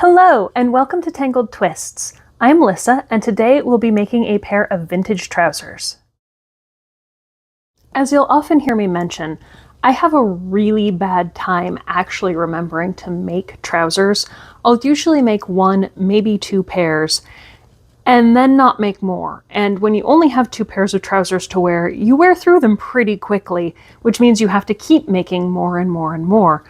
Hello, and welcome to Tangled Twists. I'm Lissa, and today we'll be making a pair of vintage trousers. As you'll often hear me mention, I have a really bad time actually remembering to make trousers. I'll usually make one, maybe two pairs, and then not make more. And when you only have two pairs of trousers to wear, you wear through them pretty quickly, which means you have to keep making more and more and more.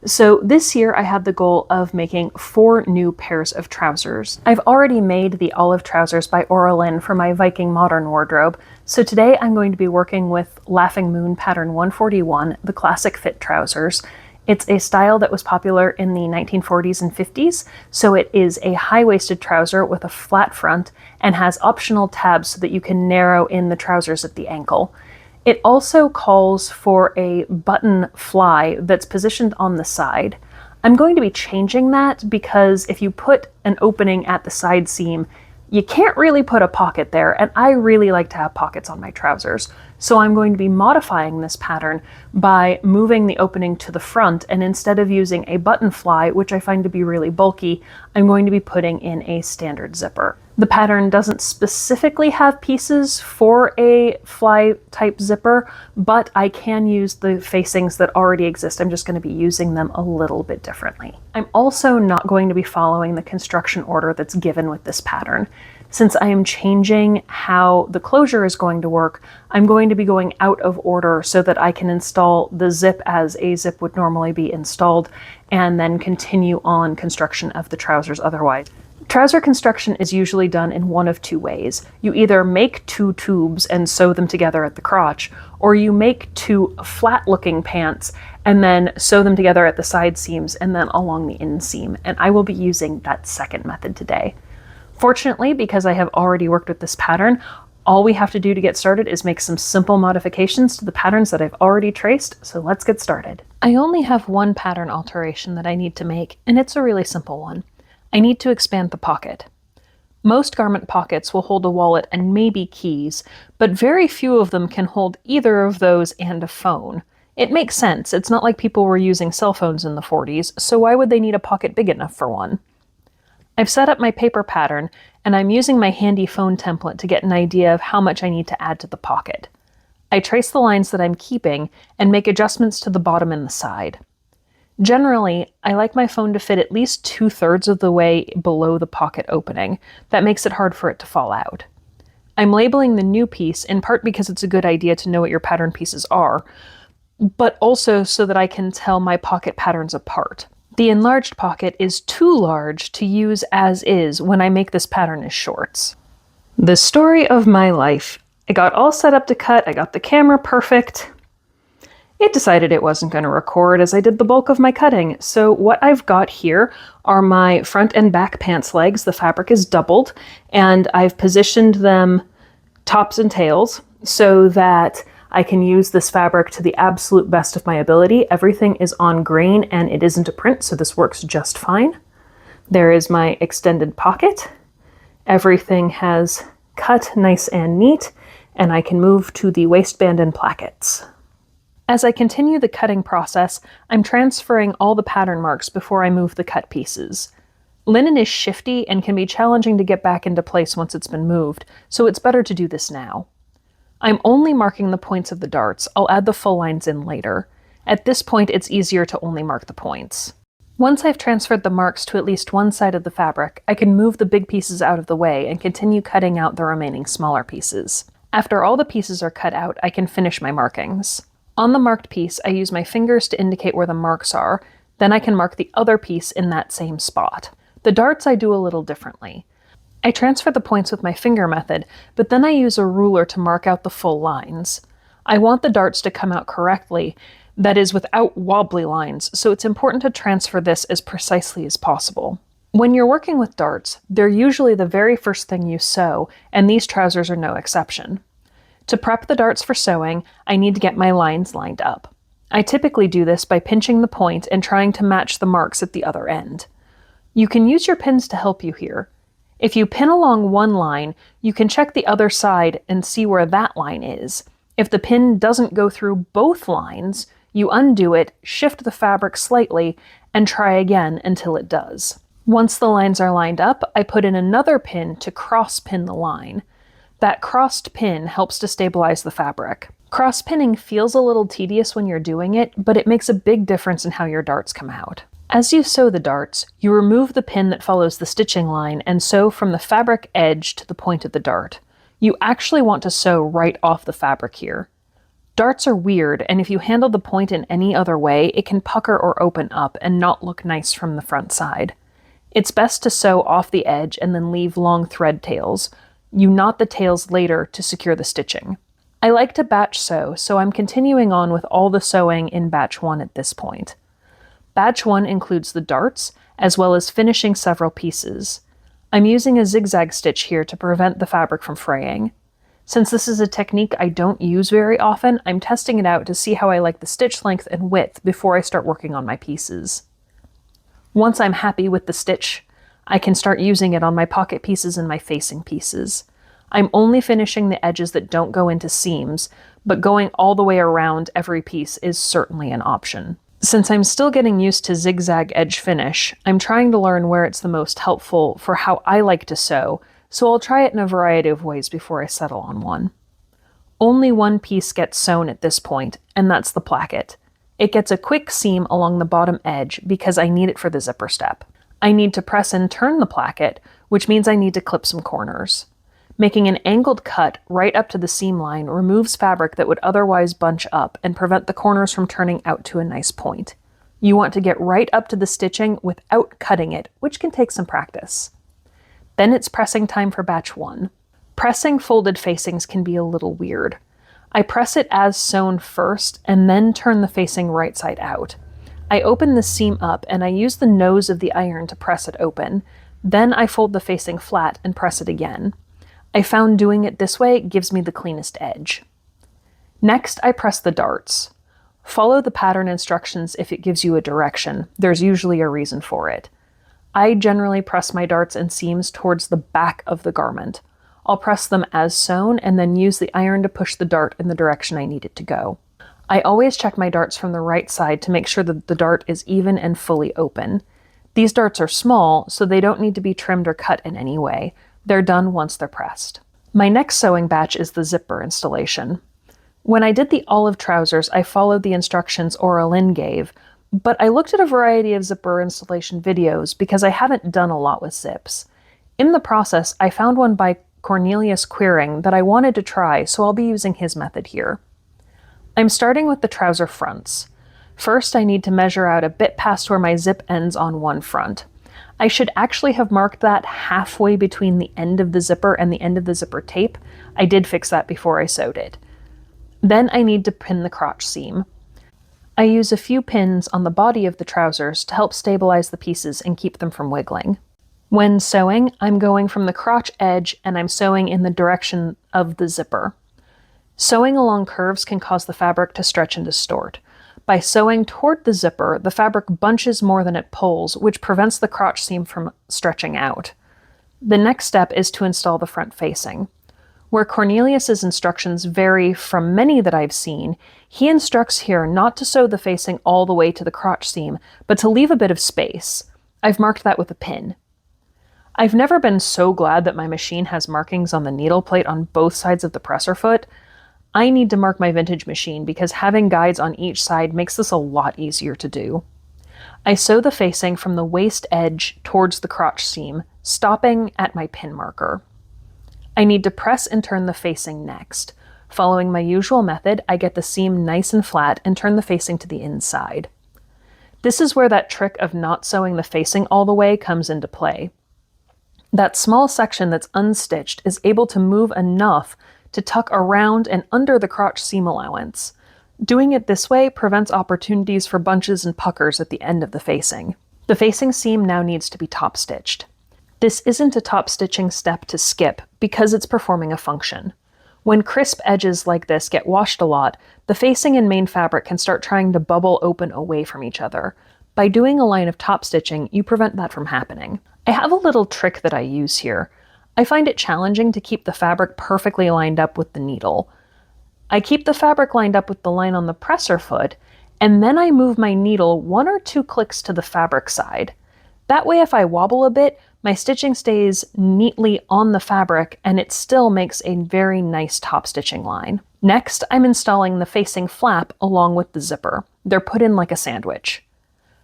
So this year I had the goal of making 4 new pairs of trousers. I've already made the olive trousers by Oralin for my Viking modern wardrobe, so today I'm going to be working with Laughing Moon pattern 141, the classic fit trousers. It's a style that was popular in the 1940s and 50s, so it is a high-waisted trouser with a flat front and has optional tabs so that you can narrow in the trousers at the ankle. It also calls for a button fly that's positioned on the side. I'm going to be changing that because if you put an opening at the side seam, you can't really put a pocket there, and I really like to have pockets on my trousers. So I'm going to be modifying this pattern by moving the opening to the front, and instead of using a button fly, which I find to be really bulky, I'm going to be putting in a standard zipper. The pattern doesn't specifically have pieces for a fly type zipper, but I can use the facings that already exist. I'm just going to be using them a little bit differently. I'm also not going to be following the construction order that's given with this pattern. Since I am changing how the closure is going to work, I'm going to be going out of order so that I can install the zip as a zip would normally be installed, and then continue on construction of the trousers otherwise. Trouser construction is usually done in one of two ways. You either make 2 tubes and sew them together at the crotch, or you make 2 flat-looking pants and then sew them together at the side seams and then along the inseam, and I will be using that second method today. Fortunately, because I have already worked with this pattern, all we have to do to get started is make some simple modifications to the patterns that I've already traced, so let's get started. I only have one pattern alteration that I need to make, and it's a really simple one. I need to expand the pocket. Most garment pockets will hold a wallet and maybe keys, but very few of them can hold either of those and a phone. It makes sense. It's not like people were using cell phones in the 40s, so why would they need a pocket big enough for one? I've set up my paper pattern, and I'm using my handy phone template to get an idea of how much I need to add to the pocket. I trace the lines that I'm keeping and make adjustments to the bottom and the side. Generally, I like my phone to fit at least 2/3 of the way below the pocket opening. That makes it hard for it to fall out. I'm labeling the new piece in part because it's a good idea to know what your pattern pieces are, but also so that I can tell my pocket patterns apart. The enlarged pocket is too large to use as is when I make this pattern as shorts. The story of my life. I got all set up to cut, I got the camera perfect. It decided it wasn't going to record as I did the bulk of my cutting, so what I've got here are my front and back pants legs. The fabric is doubled, and I've positioned them tops and tails so that I can use this fabric to the absolute best of my ability. Everything is on grain and it isn't a print, so this works just fine. There is my extended pocket. Everything has cut nice and neat, and I can move to the waistband and plackets. As I continue the cutting process, I'm transferring all the pattern marks before I move the cut pieces. Linen is shifty and can be challenging to get back into place once it's been moved, so it's better to do this now. I'm only marking the points of the darts. I'll add the full lines in later. At this point, it's easier to only mark the points. Once I've transferred the marks to at least one side of the fabric, I can move the big pieces out of the way and continue cutting out the remaining smaller pieces. After all the pieces are cut out, I can finish my markings. On the marked piece, I use my fingers to indicate where the marks are, then I can mark the other piece in that same spot. The darts I do a little differently. I transfer the points with my finger method, but then I use a ruler to mark out the full lines. I want the darts to come out correctly, that is without wobbly lines, so it's important to transfer this as precisely as possible. When you're working with darts, they're usually the very first thing you sew, and these trousers are no exception. To prep the darts for sewing, I need to get my lines lined up. I typically do this by pinching the point and trying to match the marks at the other end. You can use your pins to help you here. If you pin along one line, you can check the other side and see where that line is. If the pin doesn't go through both lines, you undo it, shift the fabric slightly, and try again until it does. Once the lines are lined up, I put in another pin to cross pin the line. That crossed pin helps to stabilize the fabric. Cross pinning feels a little tedious when you're doing it, but it makes a big difference in how your darts come out. As you sew the darts, you remove the pin that follows the stitching line and sew from the fabric edge to the point of the dart. You actually want to sew right off the fabric here. Darts are weird, and if you handle the point in any other way, it can pucker or open up and not look nice from the front side. It's best to sew off the edge and then leave long thread tails. You knot the tails later to secure the stitching. I like to batch sew, so I'm continuing on with all the sewing in batch 1 at this point. Batch 1 includes the darts, as well as finishing several pieces. I'm using a zigzag stitch here to prevent the fabric from fraying. Since this is a technique I don't use very often, I'm testing it out to see how I like the stitch length and width before I start working on my pieces. Once I'm happy with the stitch, I can start using it on my pocket pieces and my facing pieces. I'm only finishing the edges that don't go into seams, but going all the way around every piece is certainly an option. Since I'm still getting used to zigzag edge finish, I'm trying to learn where it's the most helpful for how I like to sew, so I'll try it in a variety of ways before I settle on one. Only one piece gets sewn at this point, and that's the placket. It gets a quick seam along the bottom edge because I need it for the zipper step. I need to press and turn the placket, which means I need to clip some corners. Making an angled cut right up to the seam line removes fabric that would otherwise bunch up and prevent the corners from turning out to a nice point. You want to get right up to the stitching without cutting it, which can take some practice. Then it's pressing time for batch 1. Pressing folded facings can be a little weird. I press it as sewn first and then turn the facing right side out. I open the seam up and I use the nose of the iron to press it open. Then I fold the facing flat and press it again. I found doing it this way gives me the cleanest edge. Next, I press the darts. Follow the pattern instructions if it gives you a direction. There's usually a reason for it. I generally press my darts and seams towards the back of the garment. I'll press them as sewn and then use the iron to push the dart in the direction I need it to go. I always check my darts from the right side to make sure that the dart is even and fully open. These darts are small, so they don't need to be trimmed or cut in any way. They're done once they're pressed. My next sewing batch is the zipper installation. When I did the olive trousers, I followed the instructions Aura Lynn gave, but I looked at a variety of zipper installation videos because I haven't done a lot with zips. In the process, I found one by Cornelius Quiring that I wanted to try, so I'll be using his method here. I'm starting with the trouser fronts. First, I need to measure out a bit past where my zip ends on one front. I should actually have marked that halfway between the end of the zipper and the end of the zipper tape. I did fix that before I sewed it. Then I need to pin the crotch seam. I use a few pins on the body of the trousers to help stabilize the pieces and keep them from wiggling. When sewing, I'm going from the crotch edge and I'm sewing in the direction of the zipper. Sewing along curves can cause the fabric to stretch and distort. By sewing toward the zipper, the fabric bunches more than it pulls, which prevents the crotch seam from stretching out. The next step is to install the front facing. Where Cornelius's instructions vary from many that I've seen, he instructs here not to sew the facing all the way to the crotch seam, but to leave a bit of space. I've marked that with a pin. I've never been so glad that my machine has markings on the needle plate on both sides of the presser foot. I need to mark my vintage machine because having guides on each side makes this a lot easier to do. I sew the facing from the waist edge towards the crotch seam, stopping at my pin marker. I need to press and turn the facing next. Following my usual method, I get the seam nice and flat and turn the facing to the inside. This is where that trick of not sewing the facing all the way comes into play. That small section that's unstitched is able to move enough to tuck around and under the crotch seam allowance. Doing it this way prevents opportunities for bunches and puckers at the end of the facing. The facing seam now needs to be top stitched. This isn't a top stitching step to skip because it's performing a function. When crisp edges like this get washed a lot, the facing and main fabric can start trying to bubble open away from each other. By doing a line of top stitching, you prevent that from happening. I have a little trick that I use here. I find it challenging to keep the fabric perfectly lined up with the needle. I keep the fabric lined up with the line on the presser foot, and then I move my needle 1 or 2 clicks to the fabric side. That way, if I wobble a bit, my stitching stays neatly on the fabric and it still makes a very nice top stitching line. Next, I'm installing the facing flap along with the zipper. They're put in like a sandwich.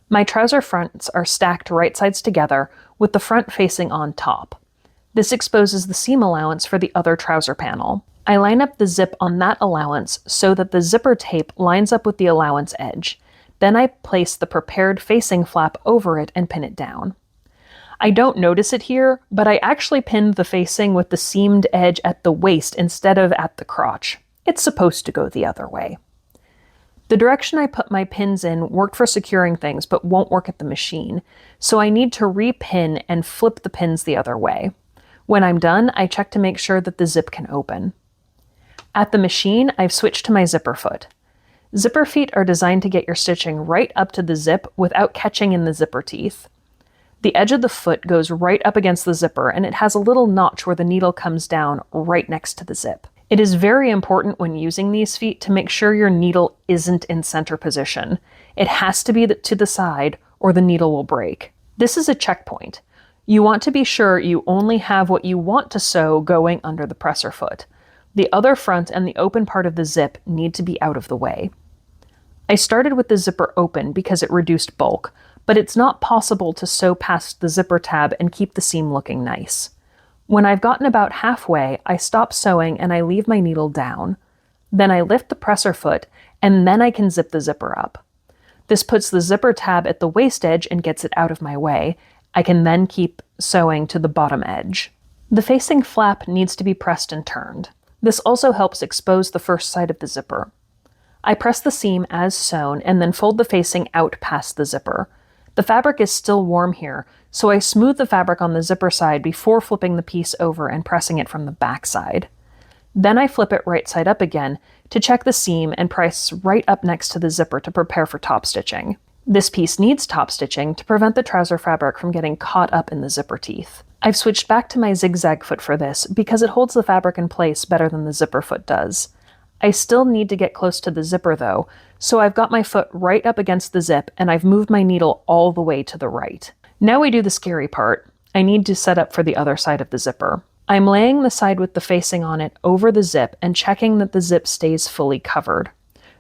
My trouser fronts are stacked right sides together with the front facing on top. This exposes the seam allowance for the other trouser panel. I line up the zip on that allowance so that the zipper tape lines up with the allowance edge. Then I place the prepared facing flap over it and pin it down. I don't notice it here, but I actually pinned the facing with the seamed edge at the waist instead of at the crotch. It's supposed to go the other way. The direction I put my pins in worked for securing things, but won't work at the machine, so I need to repin and flip the pins the other way. When I'm done, I check to make sure that the zip can open. At the machine, I've switched to my zipper foot. Zipper feet are designed to get your stitching right up to the zip without catching in the zipper teeth. The edge of the foot goes right up against the zipper, and it has a little notch where the needle comes down right next to the zip. It is very important when using these feet to make sure your needle isn't in center position. It has to be to the side or the needle will break. This is a checkpoint. You want to be sure you only have what you want to sew going under the presser foot. The other front and the open part of the zip need to be out of the way. I started with the zipper open because it reduced bulk, but it's not possible to sew past the zipper tab and keep the seam looking nice. When I've gotten about halfway, I stop sewing and I leave my needle down. Then I lift the presser foot, and then I can zip the zipper up. This puts the zipper tab at the waist edge and gets it out of my way. I can then keep sewing to the bottom edge. The facing flap needs to be pressed and turned. This also helps expose the first side of the zipper. I press the seam as sewn and then fold the facing out past the zipper. The fabric is still warm here, so I smooth the fabric on the zipper side before flipping the piece over and pressing it from the back side. Then I flip it right side up again to check the seam and press right up next to the zipper to prepare for top stitching. This piece needs top stitching to prevent the trouser fabric from getting caught up in the zipper teeth. I've switched back to my zigzag foot for this because it holds the fabric in place better than the zipper foot does. I still need to get close to the zipper though, so I've got my foot right up against the zip and I've moved my needle all the way to the right. Now we do the scary part. I need to set up for the other side of the zipper. I'm laying the side with the facing on it over the zip and checking that the zip stays fully covered.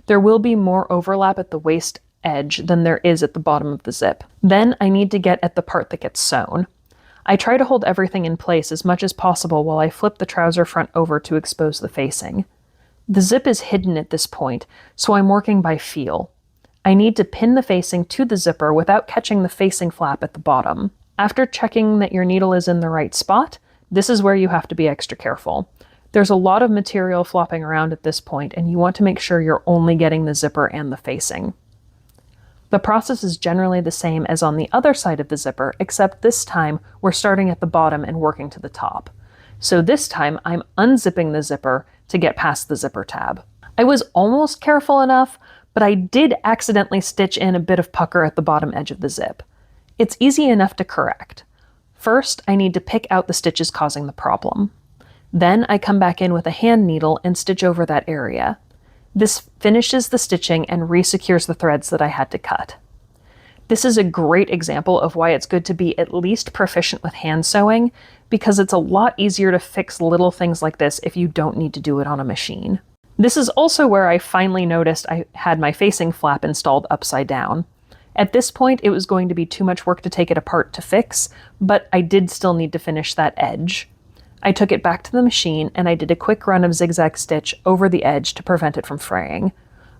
There will be more overlap at the waist edge than there is at the bottom of the zip. Then I need to get at the part that gets sewn. I try to hold everything in place as much as possible while I flip the trouser front over to expose the facing. The zip is hidden at this point, so I'm working by feel. I need to pin the facing to the zipper without catching the facing flap at the bottom. After checking that your needle is in the right spot, this is where you have to be extra careful. There's a lot of material flopping around at this point, and you want to make sure you're only getting the zipper and the facing. The process is generally the same as on the other side of the zipper, except this time we're starting at the bottom and working to the top. So this time I'm unzipping the zipper to get past the zipper tab. I was almost careful enough, but I did accidentally stitch in a bit of pucker at the bottom edge of the zip. It's easy enough to correct. First, I need to pick out the stitches causing the problem. Then I come back in with a hand needle and stitch over that area. This finishes the stitching and resecures the threads that I had to cut. This is a great example of why it's good to be at least proficient with hand sewing, because it's a lot easier to fix little things like this if you don't need to do it on a machine. This is also where I finally noticed I had my facing flap installed upside down. At this point, it was going to be too much work to take it apart to fix, but I did still need to finish that edge. I took it back to the machine and I did a quick run of zigzag stitch over the edge to prevent it from fraying.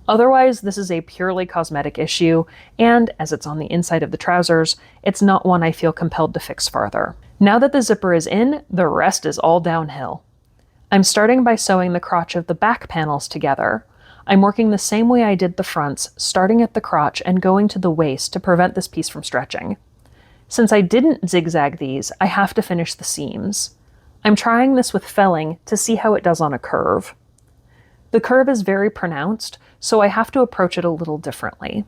Otherwise, this is a purely cosmetic issue, and as it's on the inside of the trousers, it's not one I feel compelled to fix farther. Now that the zipper is in, the rest is all downhill. I'm starting by sewing the crotch of the back panels together. I'm working the same way I did the fronts, starting at the crotch and going to the waist to prevent this piece from stretching. Since I didn't zigzag these, I have to finish the seams. I'm trying this with felling to see how it does on a curve. The curve is very pronounced, so I have to approach it a little differently.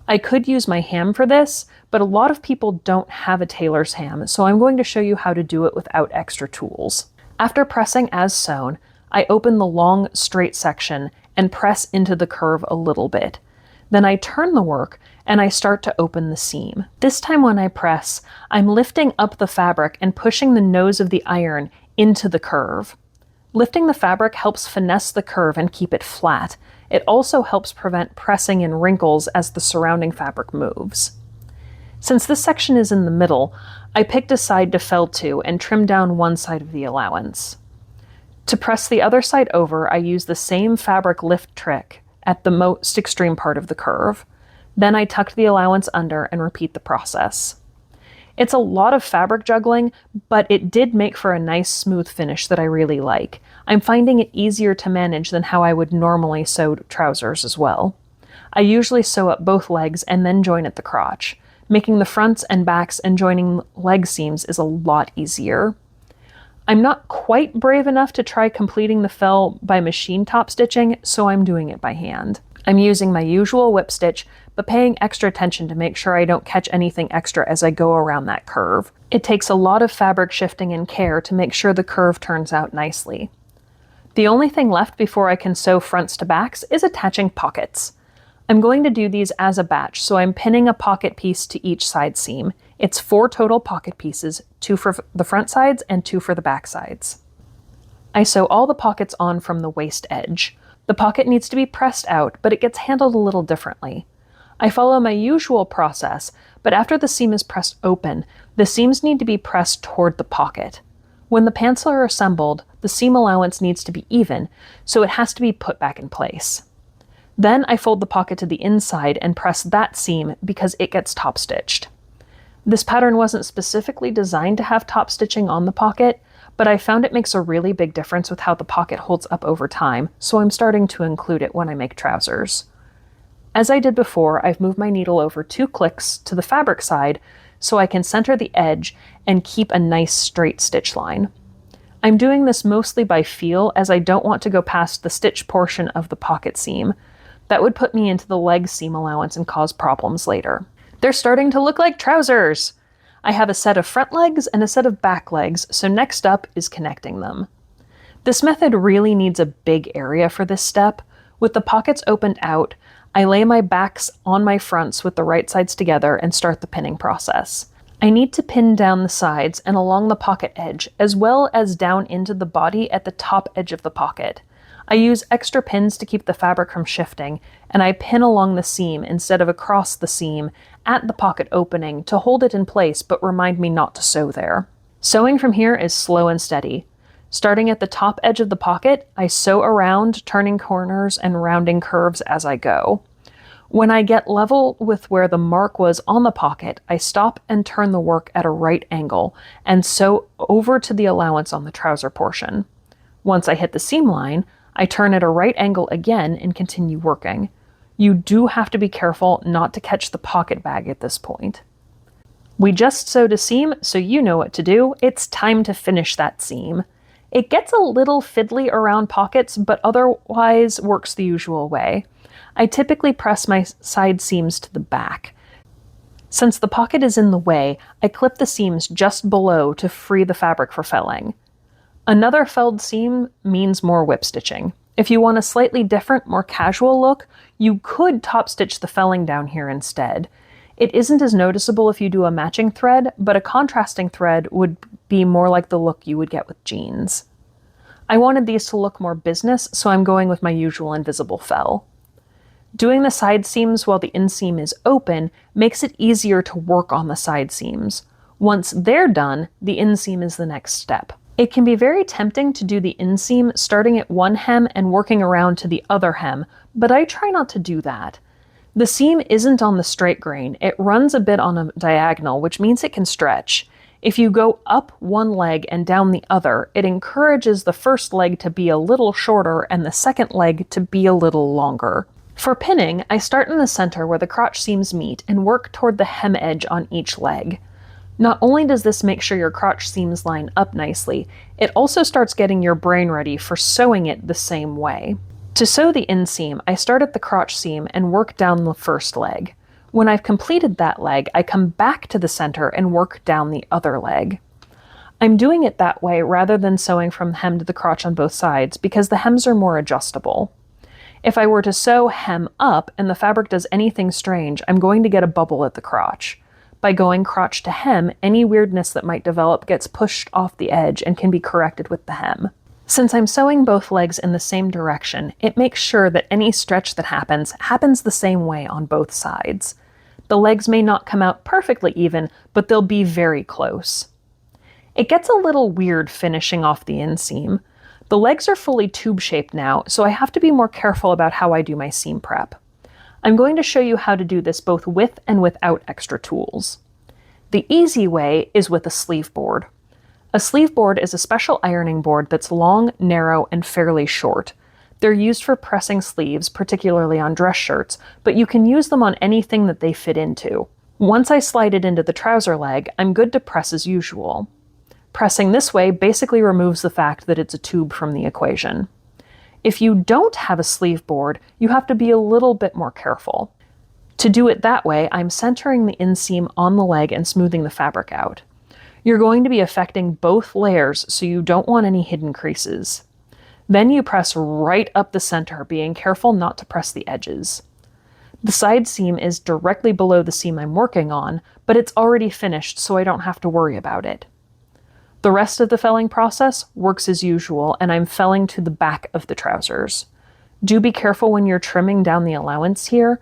I could use my ham for this, but a lot of people don't have a tailor's ham, so I'm going to show you how to do it without extra tools. After pressing as sewn, I open the long, straight section and press into the curve a little bit. Then I turn the work and I start to open the seam. This time when I press, I'm lifting up the fabric and pushing the nose of the iron into the curve. Lifting the fabric helps finesse the curve and keep it flat. It also helps prevent pressing and wrinkles as the surrounding fabric moves. Since this section is in the middle, I picked a side to feld to and trimmed down one side of the allowance. To press the other side over, I use the same fabric lift trick at the most extreme part of the curve. Then I tucked the allowance under and repeat the process. It's a lot of fabric juggling, but it did make for a nice smooth finish that I really like. I'm finding it easier to manage than how I would normally sew trousers as well. I usually sew up both legs and then join at the crotch. Making the fronts and backs and joining leg seams is a lot easier. I'm not quite brave enough to try completing the fell by machine top stitching, so I'm doing it by hand. I'm using my usual whip stitch, but paying extra attention to make sure I don't catch anything extra as I go around that curve. It takes a lot of fabric shifting and care to make sure the curve turns out nicely. The only thing left before I can sew fronts to backs is attaching pockets. I'm going to do these as a batch, so I'm pinning a pocket piece to each side seam. It's 4 total pocket pieces, 2 for the front sides and 2 for the back sides. I sew all the pockets on from the waist edge. The pocket needs to be pressed out, but it gets handled a little differently. I follow my usual process, but after the seam is pressed open, the seams need to be pressed toward the pocket. When the pants are assembled, the seam allowance needs to be even, so it has to be put back in place. Then I fold the pocket to the inside and press that seam because it gets top stitched. This pattern wasn't specifically designed to have top stitching on the pocket, but I found it makes a really big difference with how the pocket holds up over time, so I'm starting to include it when I make trousers. As I did before, I've moved my needle over 2 clicks to the fabric side so I can center the edge and keep a nice straight stitch line. I'm doing this mostly by feel as I don't want to go past the stitch portion of the pocket seam. That would put me into the leg seam allowance and cause problems later. They're starting to look like trousers! I have a set of front legs and a set of back legs, so next up is connecting them. This method really needs a big area for this step. With the pockets opened out, I lay my backs on my fronts with the right sides together and start the pinning process. I need to pin down the sides and along the pocket edge, as well as down into the body at the top edge of the pocket. I use extra pins to keep the fabric from shifting, and I pin along the seam instead of across the seam at the pocket opening to hold it in place but remind me not to sew there. Sewing from here is slow and steady. Starting at the top edge of the pocket, I sew around, turning corners and rounding curves as I go. When I get level with where the mark was on the pocket, I stop and turn the work at a right angle and sew over to the allowance on the trouser portion. Once I hit the seam line, I turn at a right angle again and continue working. You do have to be careful not to catch the pocket bag at this point. We just sewed a seam, so you know what to do. It's time to finish that seam. It gets a little fiddly around pockets, but otherwise works the usual way. I typically press my side seams to the back. Since the pocket is in the way, I clip the seams just below to free the fabric for felling. Another felled seam means more whip stitching. If you want a slightly different, more casual look, you could top stitch the felling down here instead. It isn't as noticeable if you do a matching thread, but a contrasting thread would be more like the look you would get with jeans. I wanted these to look more business, so I'm going with my usual invisible fell. Doing the side seams while the inseam is open makes it easier to work on the side seams. Once they're done, the inseam is the next step. It can be very tempting to do the inseam starting at one hem and working around to the other hem, but I try not to do that. The seam isn't on the straight grain, it runs a bit on a diagonal, which means it can stretch. If you go up one leg and down the other, it encourages the first leg to be a little shorter and the second leg to be a little longer. For pinning, I start in the center where the crotch seams meet and work toward the hem edge on each leg. Not only does this make sure your crotch seams line up nicely, it also starts getting your brain ready for sewing it the same way. To sew the inseam, I start at the crotch seam and work down the first leg. When I've completed that leg, I come back to the center and work down the other leg. I'm doing it that way rather than sewing from hem to the crotch on both sides because the hems are more adjustable. If I were to sew hem up and the fabric does anything strange, I'm going to get a bubble at the crotch. By going crotch to hem, any weirdness that might develop gets pushed off the edge and can be corrected with the hem. Since I'm sewing both legs in the same direction, it makes sure that any stretch that happens the same way on both sides. The legs may not come out perfectly even, but they'll be very close. It gets a little weird finishing off the inseam. The legs are fully tube-shaped now, so I have to be more careful about how I do my seam prep. I'm going to show you how to do this both with and without extra tools. The easy way is with a sleeve board. A sleeve board is a special ironing board that's long, narrow, and fairly short. They're used for pressing sleeves, particularly on dress shirts, but you can use them on anything that they fit into. Once I slide it into the trouser leg, I'm good to press as usual. Pressing this way basically removes the fact that it's a tube from the equation. If you don't have a sleeve board, you have to be a little bit more careful. To do it that way, I'm centering the inseam on the leg and smoothing the fabric out. You're going to be affecting both layers, so you don't want any hidden creases. Then you press right up the center, being careful not to press the edges. The side seam is directly below the seam I'm working on, but it's already finished, so I don't have to worry about it. The rest of the felling process works as usual, and I'm felling to the back of the trousers. Do be careful when you're trimming down the allowance here.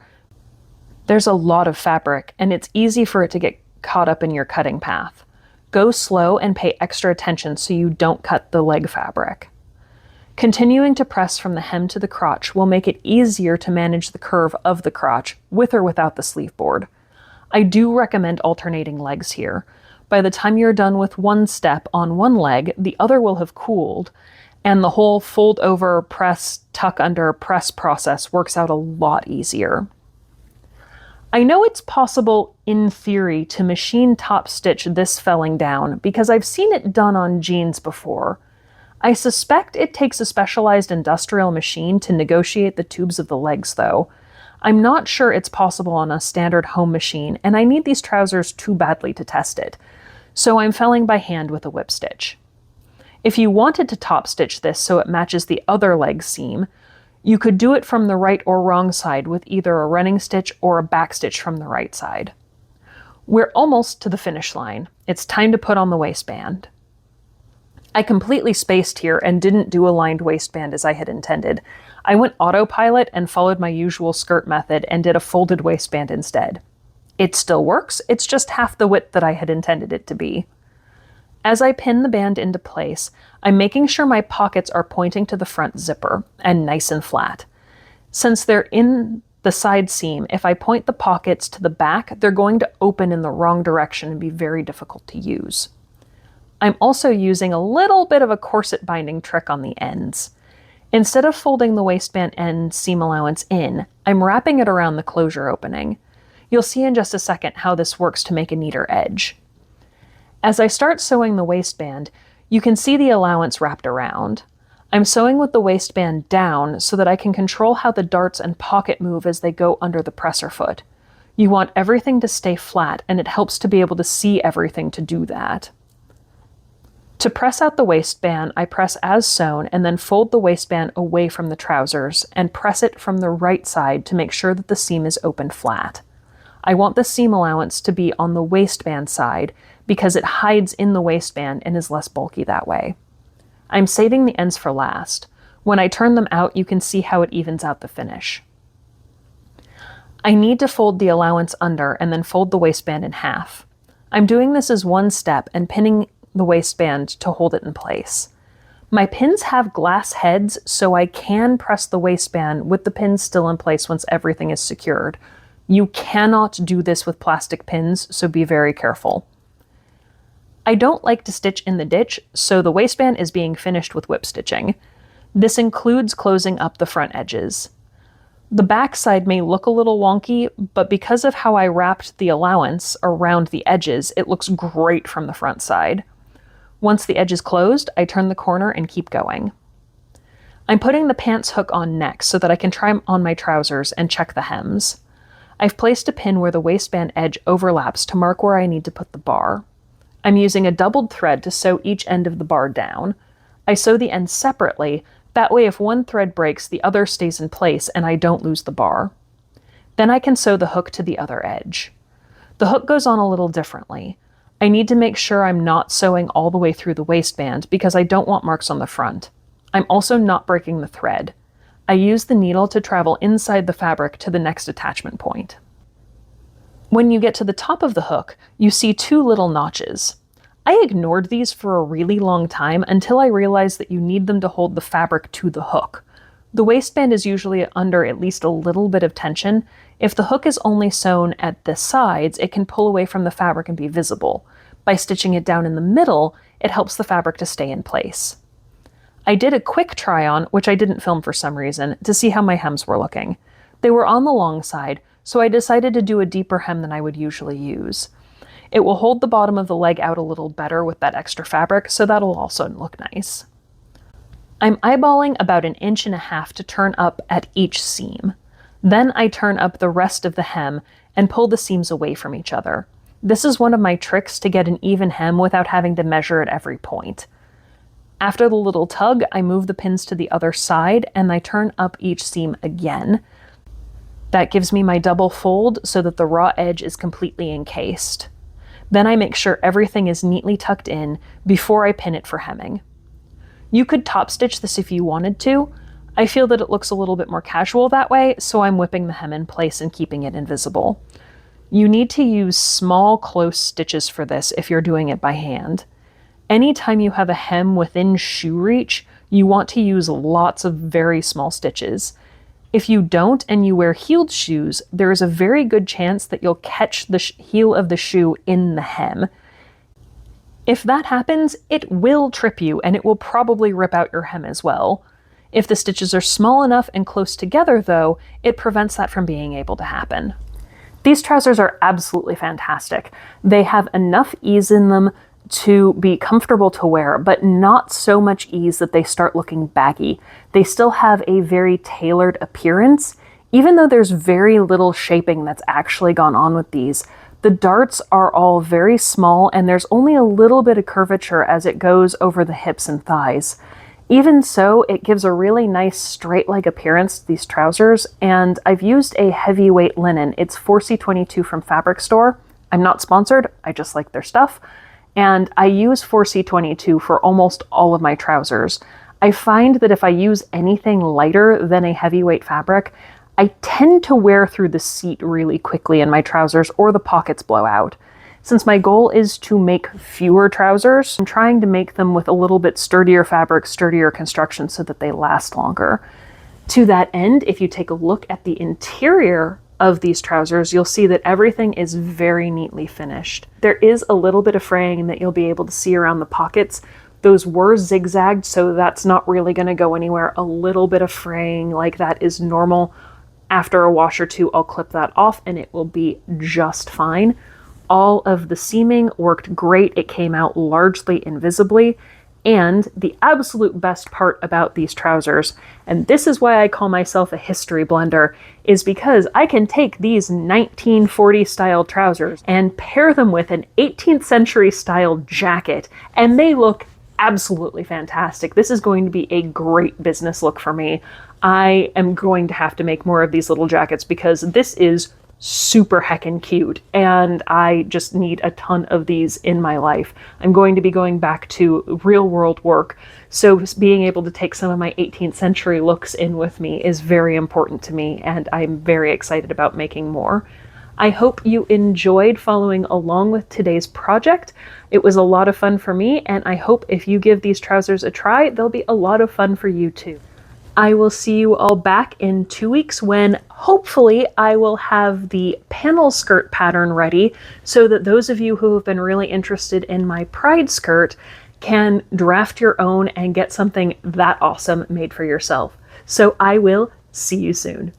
There's a lot of fabric, and it's easy for it to get caught up in your cutting path. Go slow and pay extra attention so you don't cut the leg fabric. Continuing to press from the hem to the crotch will make it easier to manage the curve of the crotch, with or without the sleeve board. I do recommend alternating legs here. By the time you're done with one step on one leg, the other will have cooled, and the whole fold over, press, tuck under, press process works out a lot easier. I know it's possible, in theory, to machine top stitch this felling down because I've seen it done on jeans before. I suspect it takes a specialized industrial machine to negotiate the tubes of the legs, though. I'm not sure it's possible on a standard home machine, and I need these trousers too badly to test it. So I'm felling by hand with a whip stitch. If you wanted to top stitch this so it matches the other leg seam, you could do it from the right or wrong side with either a running stitch or a back stitch from the right side. We're almost to the finish line. It's time to put on the waistband. I completely spaced here and didn't do a lined waistband as I had intended. I went autopilot and followed my usual skirt method and did a folded waistband instead. It still works, it's just half the width that I had intended it to be. As I pin the band into place, I'm making sure my pockets are pointing to the front zipper and nice and flat. Since they're in the side seam, if I point the pockets to the back, they're going to open in the wrong direction and be very difficult to use. I'm also using a little bit of a corset binding trick on the ends. Instead of folding the waistband end seam allowance in, I'm wrapping it around the closure opening. You'll see in just a second how this works to make a neater edge. As I start sewing the waistband, you can see the allowance wrapped around. I'm sewing with the waistband down so that I can control how the darts and pocket move as they go under the presser foot. You want everything to stay flat, and it helps to be able to see everything to do that. To press out the waistband, I press as sewn and then fold the waistband away from the trousers and press it from the right side to make sure that the seam is open flat. I want the seam allowance to be on the waistband side because it hides in the waistband and is less bulky that way. I'm saving the ends for last. When I turn them out, you can see how it evens out the finish. I need to fold the allowance under and then fold the waistband in half. I'm doing this as one step and pinning the waistband to hold it in place. My pins have glass heads, so I can press the waistband with the pins still in place once everything is secured. You cannot do this with plastic pins, so be very careful. I don't like to stitch in the ditch, so the waistband is being finished with whip stitching. This includes closing up the front edges. The back side may look a little wonky, but because of how I wrapped the allowance around the edges, it looks great from the front side. Once the edge is closed, I turn the corner and keep going. I'm putting the pants hook on next so that I can try on my trousers and check the hems. I've placed a pin where the waistband edge overlaps to mark where I need to put the bar. I'm using a doubled thread to sew each end of the bar down. I sew the ends separately, That way, if one thread breaks, the other stays in place and I don't lose the bar. Then I can sew the hook to the other edge. The hook goes on a little differently. I need to make sure I'm not sewing all the way through the waistband because I don't want marks on the front. I'm also not breaking the thread. I use the needle to travel inside the fabric to the next attachment point. When you get to the top of the hook, you see two little notches. I ignored these for a really long time until I realized that you need them to hold the fabric to the hook. The waistband is usually under at least a little bit of tension. If the hook is only sewn at the sides, it can pull away from the fabric and be visible. By stitching it down in the middle, it helps the fabric to stay in place. I did a quick try on, which I didn't film for some reason, to see how my hems were looking. They were on the long side, so I decided to do a deeper hem than I would usually use. It will hold the bottom of the leg out a little better with that extra fabric, so that'll also look nice. I'm eyeballing about 1.5 inches to turn up at each seam. Then I turn up the rest of the hem and pull the seams away from each other. This is one of my tricks to get an even hem without having to measure at every point. After the little tug, I move the pins to the other side and I turn up each seam again. That gives me my double fold so that the raw edge is completely encased. Then I make sure everything is neatly tucked in before I pin it for hemming. You could top stitch this if you wanted to. I feel that it looks a little bit more casual that way, so I'm whipping the hem in place and keeping it invisible. You need to use small, close stitches for this if you're doing it by hand. Anytime you have a hem within shoe reach, you want to use lots of very small stitches. If you don't and you wear heeled shoes, there is a very good chance that you'll catch the heel of the shoe in the hem. If that happens, it will trip you and it will probably rip out your hem as well. If the stitches are small enough and close together though, it prevents that from being able to happen. These trousers are absolutely fantastic. They have enough ease in them to be comfortable to wear, but not so much ease that they start looking baggy. They still have a very tailored appearance, even though there's very little shaping that's actually gone on with these. The darts are all very small and there's only a little bit of curvature as it goes over the hips and thighs. Even so, it gives a really nice straight leg appearance to these trousers, and I've used a heavyweight linen. It's 4C22 from Fabric Store. I'm not sponsored, I just like their stuff. And I use 4C22 for almost all of my trousers. I find that if I use anything lighter than a heavyweight fabric, I tend to wear through the seat really quickly in my trousers or the pockets blow out. Since my goal is to make fewer trousers, I'm trying to make them with a little bit sturdier fabric, sturdier construction so that they last longer. To that end, if you take a look at the interior of these trousers, you'll see that everything is very neatly finished. There is a little bit of fraying that you'll be able to see around the pockets. Those were zigzagged, so that's not really going to go anywhere. A little bit of fraying like that is normal. After a wash or two, I'll clip that off and it will be just fine. All of the seaming worked great. It came out largely invisibly. And the absolute best part about these trousers, and this is why I call myself a history blender, is because I can take these 1940 style trousers and pair them with an 18th century style jacket, and they look absolutely fantastic. This is going to be a great business look for me. I am going to have to make more of these little jackets because this is super heckin' cute and I just need a ton of these in my life. I'm going to be going back to real world work, so being able to take some of my 18th century looks in with me is very important to me, and I'm very excited about making more. I hope you enjoyed following along with today's project. It was a lot of fun for me, and I hope if you give these trousers a try, they'll be a lot of fun for you too. I will see you all back in 2 weeks when hopefully I will have the panel skirt pattern ready so that those of you who have been really interested in my pride skirt can draft your own and get something that awesome made for yourself. So I will see you soon.